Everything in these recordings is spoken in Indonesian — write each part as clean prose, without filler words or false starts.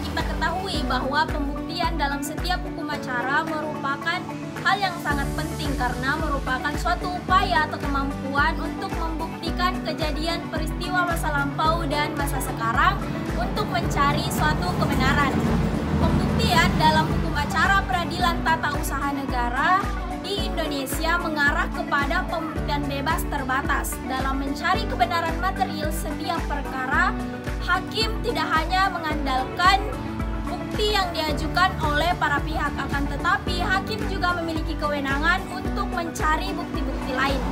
kita ketahui bahwa pembuktian dalam setiap hukum acara merupakan hal yang sangat penting karena merupakan suatu upaya atau kemampuan untuk membuktikan kejadian peristiwa masa lampau dan masa sekarang untuk mencari suatu kebenaran. Pembuktian dalam hukum acara peradilan tata usaha negara di Indonesia mengarah kepada pembuktian bebas terbatas. Dalam mencari kebenaran material setiap perkara, hakim tidak hanya mengandalkan bukti yang diajukan oleh para pihak, akan tetapi hakim juga memiliki kewenangan untuk mencari bukti-bukti lain.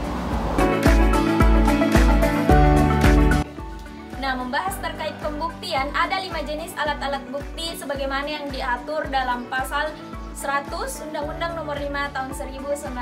Nah, membahas terkait pembuktian, ada 5 jenis alat-alat bukti sebagaimana yang diatur dalam pasal 100 Undang-Undang Nomor 5 Tahun 1986.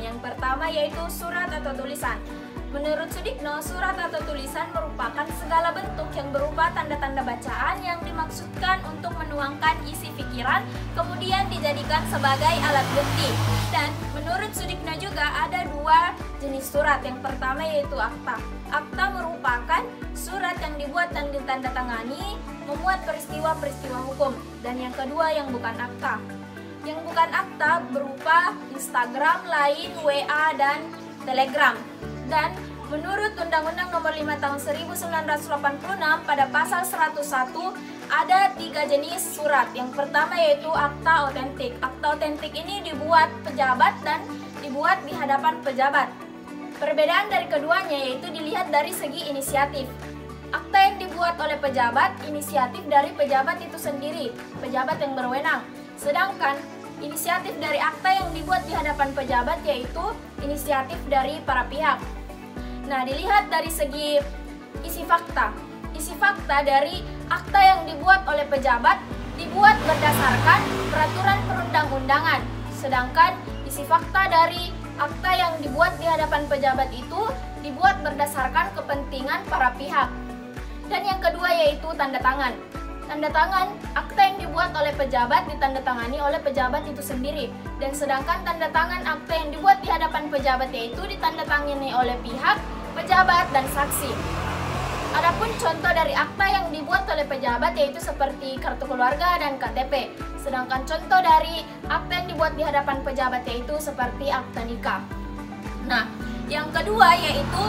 Yang pertama yaitu surat atau tulisan. Menurut Sudikno, surat atau tulisan merupakan segala bentuk yang berupa tanda-tanda bacaan yang dimaksudkan untuk menuangkan isi pikiran, kemudian dijadikan sebagai alat bukti. Dan menurut Sudikno juga ada 2 jenis surat. Yang pertama yaitu akta. Akta merupakan surat yang dibuat dan ditandatangani memuat peristiwa-peristiwa hukum. Dan yang kedua yang bukan akta. Yang bukan akta berupa Instagram, Line, WA, dan Telegram. Dan menurut Undang-Undang Nomor 5 Tahun 1986 pada pasal 101 ada 3 jenis surat. Yang pertama yaitu akta otentik. Akta otentik ini dibuat pejabat dan dibuat di hadapan pejabat. Perbedaan dari keduanya yaitu dilihat dari segi inisiatif. Akta yang dibuat oleh pejabat, inisiatif dari pejabat itu sendiri, pejabat yang berwenang. Sedangkan inisiatif dari akta yang dibuat di hadapan pejabat yaitu inisiatif dari para pihak. Nah, dilihat dari segi isi fakta. Isi fakta dari akta yang dibuat oleh pejabat dibuat berdasarkan peraturan perundang-undangan. Sedangkan isi fakta dari akta yang dibuat di hadapan pejabat itu dibuat berdasarkan kepentingan para pihak. Dan yang kedua yaitu tanda tangan. Tanda tangan, akta yang dibuat oleh pejabat ditandatangani oleh pejabat itu sendiri. Dan sedangkan tanda tangan akta yang dibuat di hadapan pejabat yaitu ditandatangani oleh pihak, pejabat, dan saksi. Adapun contoh dari akta yang dibuat oleh pejabat yaitu seperti kartu keluarga dan KTP. Sedangkan contoh dari akta yang dibuat di hadapan pejabat yaitu seperti akta nikah. Nah, yang kedua yaitu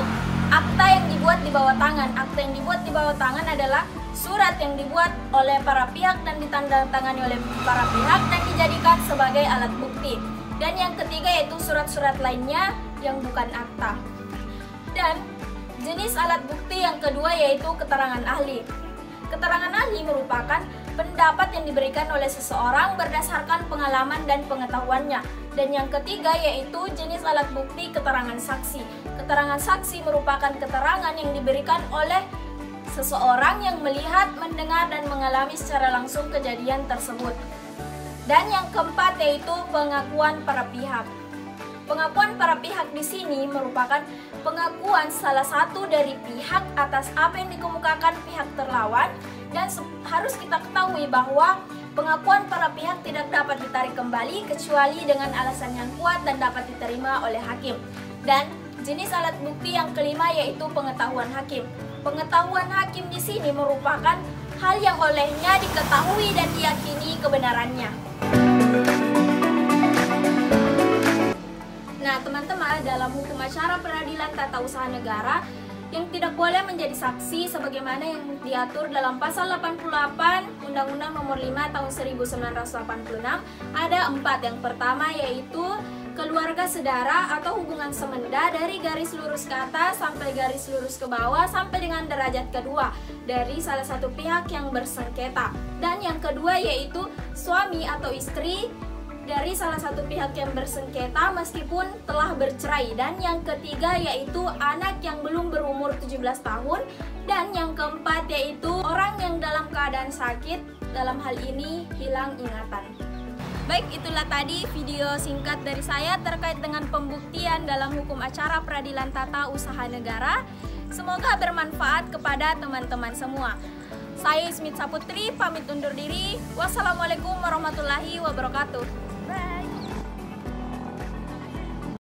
akta yang dibuat di bawah tangan. Akta yang dibuat di bawah tangan adalah surat yang dibuat oleh para pihak dan ditandatangani oleh para pihak dan dijadikan sebagai alat bukti. Dan yang ketiga yaitu surat-surat lainnya yang bukan akta. Dan jenis alat bukti yang kedua yaitu keterangan ahli. Keterangan ahli merupakan pendapat yang diberikan oleh seseorang berdasarkan pengalaman dan pengetahuannya. Dan yang ketiga yaitu jenis alat bukti keterangan saksi. Keterangan saksi merupakan keterangan yang diberikan oleh seseorang yang melihat, mendengar, dan mengalami secara langsung kejadian tersebut. Dan yang keempat yaitu pengakuan para pihak. Pengakuan para pihak di sini merupakan pengakuan salah satu dari pihak atas apa yang dikemukakan pihak terlawan, dan harus kita ketahui bahwa pengakuan para pihak tidak dapat ditarik kembali kecuali dengan alasan yang kuat dan dapat diterima oleh hakim. Dan jenis alat bukti yang kelima yaitu pengetahuan hakim. Pengetahuan hakim di sini merupakan hal yang olehnya diketahui dan diyakini kebenarannya. Nah, teman-teman, dalam hukum acara peradilan tata usaha negara, yang tidak boleh menjadi saksi sebagaimana yang diatur dalam pasal 88 Undang-Undang Nomor 5 Tahun 1986 ada 4. Yang pertama yaitu keluarga sedara atau hubungan semenda dari garis lurus ke atas sampai garis lurus ke bawah sampai dengan derajat kedua dari salah satu pihak yang bersengketa. Dan yang kedua yaitu suami atau istri dari salah satu pihak yang bersengketa meskipun telah bercerai. Dan yang ketiga yaitu anak yang belum berumur 17 tahun. Dan yang keempat yaitu orang yang dalam keadaan sakit, dalam hal ini hilang ingatan. Baik, itulah tadi video singkat dari saya terkait dengan pembuktian dalam hukum acara peradilan tata usaha negara. Semoga bermanfaat kepada teman-teman semua. Saya Ismit Saputri, pamit undur diri. Wassalamualaikum warahmatullahi wabarakatuh. Bye.